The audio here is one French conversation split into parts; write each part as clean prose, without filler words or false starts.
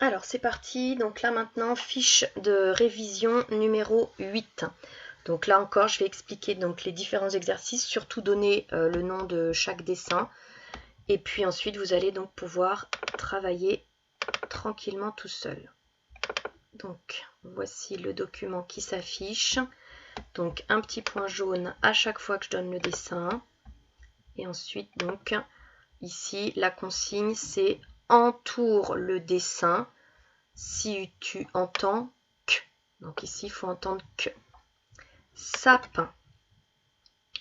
Alors c'est parti, donc là maintenant fiche de révision numéro 8. Donc là encore je vais expliquer donc les différents exercices, surtout donner le nom de chaque dessin. Et puis ensuite vous allez donc pouvoir travailler tranquillement tout seul. Donc voici le document qui s'affiche. Donc un petit point jaune à chaque fois que je donne le dessin. Et ensuite donc ici la consigne c'est entoure le dessin si tu entends que. Donc ici il faut entendre que. Sapin,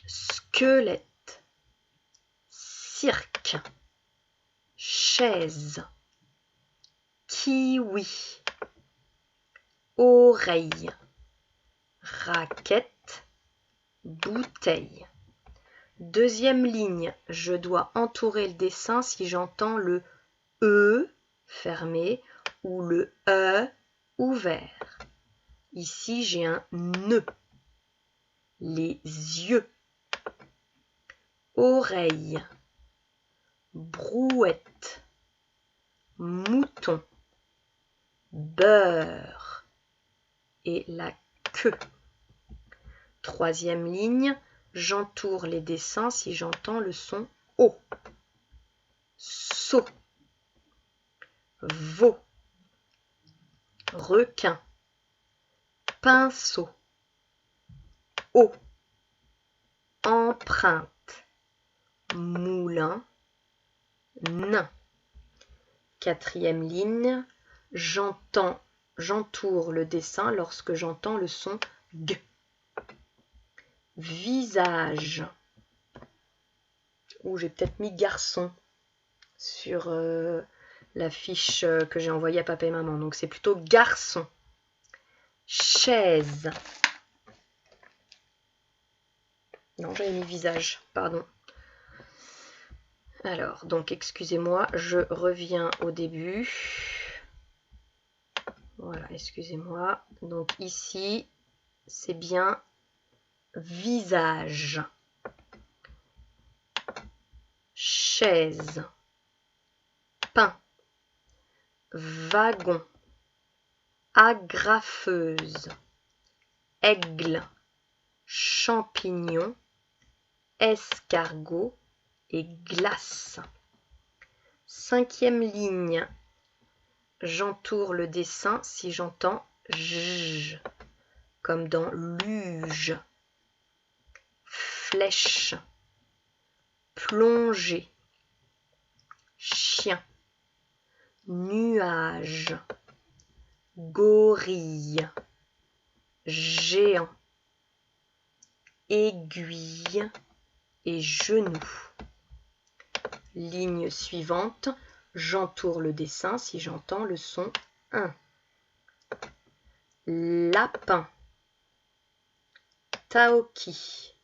squelette, cirque, chaise, kiwi, oreille, raquette, bouteille. Deuxième ligne, je dois entourer le dessin si j'entends le E fermé ou le E ouvert. Ici, j'ai un nœud. Les yeux, oreille, brouette, mouton, beurre et la queue. Troisième ligne, j'entoure les dessins si j'entends le son O. Saut, veau, requin, pinceau, eau, empreinte, moulin, nain. Quatrième ligne, j'entoure le dessin lorsque j'entends le son G. Visage. Ou j'ai peut-être mis garçon sur la fiche que j'ai envoyée à papa et maman. Donc c'est plutôt garçon. Chaise. Non, j'avais mis visage, pardon. Alors, donc excusez-moi, je reviens au début. Voilà, excusez-moi. Donc ici, c'est bien visage. Chaise. Pain. Wagon. Agrafeuse. Aigle. Champignon. Escargot et glace. Cinquième ligne, j'entoure le dessin si j'entends J, comme dans luge, flèche, plongée, chien, nuage, gorille, géant, aiguille et genou. Ligne suivante, j'entoure le dessin si j'entends le son 1. Lapin, taoki,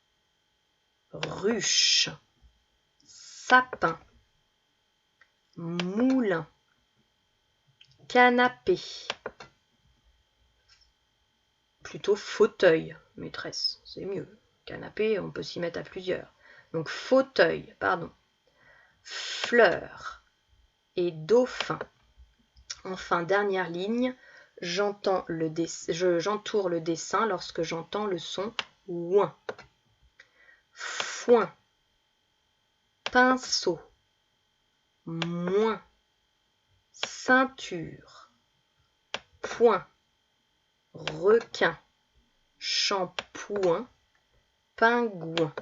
ruche, sapin, moulin, canapé, plutôt fauteuil, maîtresse, c'est mieux. Canapé, on peut s'y mettre à plusieurs. Donc fauteuil, pardon. Fleur et dauphin. Enfin, dernière ligne, j'entoure le dessin lorsque j'entends le son ouin. Foin, pinceau, moins, ceinture, point, requin, shampoing, pingouin.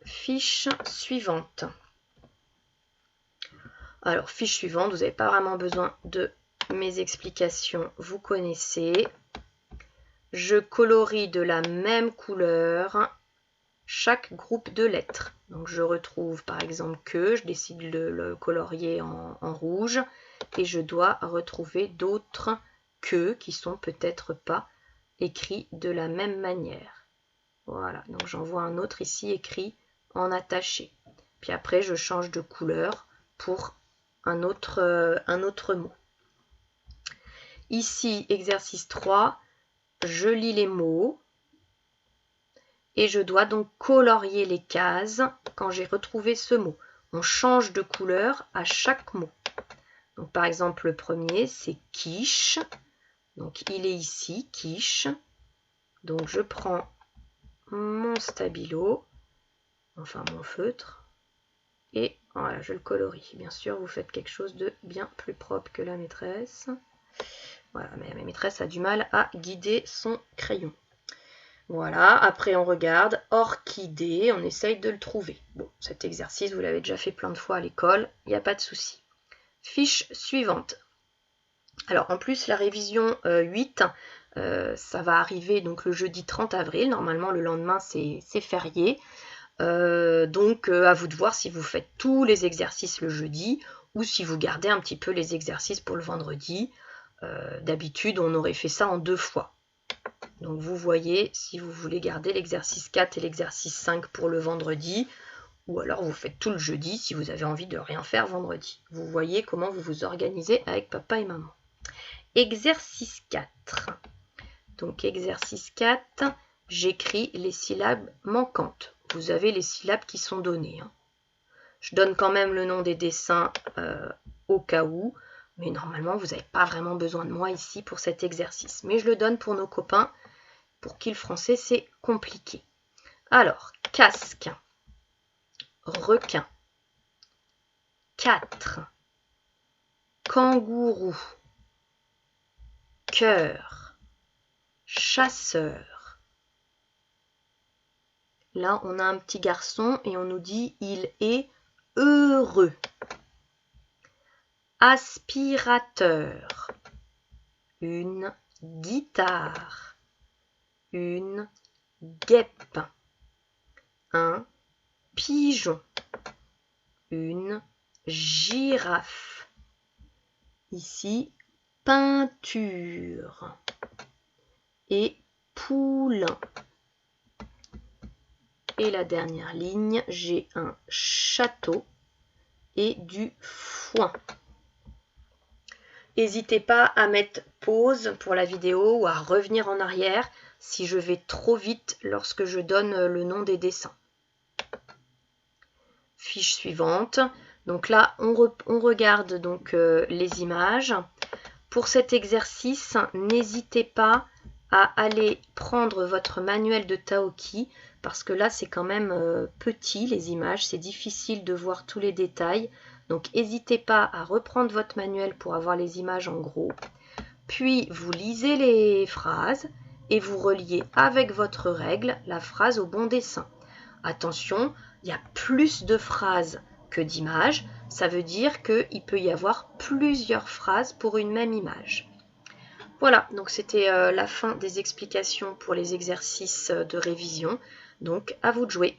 Fiche suivante. Alors, fiche suivante, vous n'avez pas vraiment besoin de mes explications, vous connaissez. Je colorie de la même couleur chaque groupe de lettres. Donc, je retrouve par exemple que, je décide de le colorier en rouge et je dois retrouver d'autres que qui sont peut-être pas écrits de la même manière. Voilà, donc j'en vois un autre ici écrit en attaché. Puis après, je change de couleur pour un autre mot. Ici, exercice 3, je lis les mots et je dois donc colorier les cases quand j'ai retrouvé ce mot. On change de couleur à chaque mot. Donc par exemple, le premier, c'est quiche. Donc il est ici, quiche. Donc je prends mon stabilo, enfin mon feutre, et voilà, je le colorie. Bien sûr, vous faites quelque chose de bien plus propre que la maîtresse. Voilà, mais ma maîtresse a du mal à guider son crayon. Voilà, après on regarde, orchidée, on essaye de le trouver. Bon, cet exercice, vous l'avez déjà fait plein de fois à l'école, il n'y a pas de souci. Fiche suivante. Alors en plus, la révision 8, ça va arriver donc le jeudi 30 avril. Normalement, le lendemain, c'est férié. Donc à vous de voir si vous faites tous les exercices le jeudi ou si vous gardez un petit peu les exercices pour le vendredi. D'habitude, on aurait fait ça en 2 fois. Donc vous voyez si vous voulez garder l'exercice 4 et l'exercice 5 pour le vendredi, ou alors vous faites tout le jeudi si vous avez envie de rien faire vendredi. Vous voyez comment vous vous organisez avec papa et maman. Exercice 4. Donc exercice 4, j'écris les syllabes manquantes. Vous avez les syllabes qui sont données. Je donne quand même le nom des dessins au cas où, mais normalement vous n'avez pas vraiment besoin de moi ici pour cet exercice. Mais je le donne pour nos copains. Pour qui le français c'est compliqué. Alors, casque, requin, 4, kangourou, cœur, chasseur. Là, on a un petit garçon et on nous dit il est heureux. Aspirateur, une guitare. Une guêpe, un pigeon, une girafe. Ici, peinture et poulain. Et la dernière ligne, j'ai un château et du foin. N'hésitez pas à mettre pause pour la vidéo ou à revenir en arrière si je vais trop vite lorsque je donne le nom des dessins. Fiche suivante. Donc là, on regarde donc les images. Pour cet exercice, n'hésitez pas à aller prendre votre manuel de Taoki parce que là, c'est quand même petit les images. C'est difficile de voir tous les détails. Donc, n'hésitez pas à reprendre votre manuel pour avoir les images en gros. Puis, vous lisez les phrases et vous reliez avec votre règle la phrase au bon dessin. Attention, il y a plus de phrases que d'images. Ça veut dire qu'il peut y avoir plusieurs phrases pour une même image. Voilà, donc c'était la fin des explications pour les exercices de révision. Donc, à vous de jouer.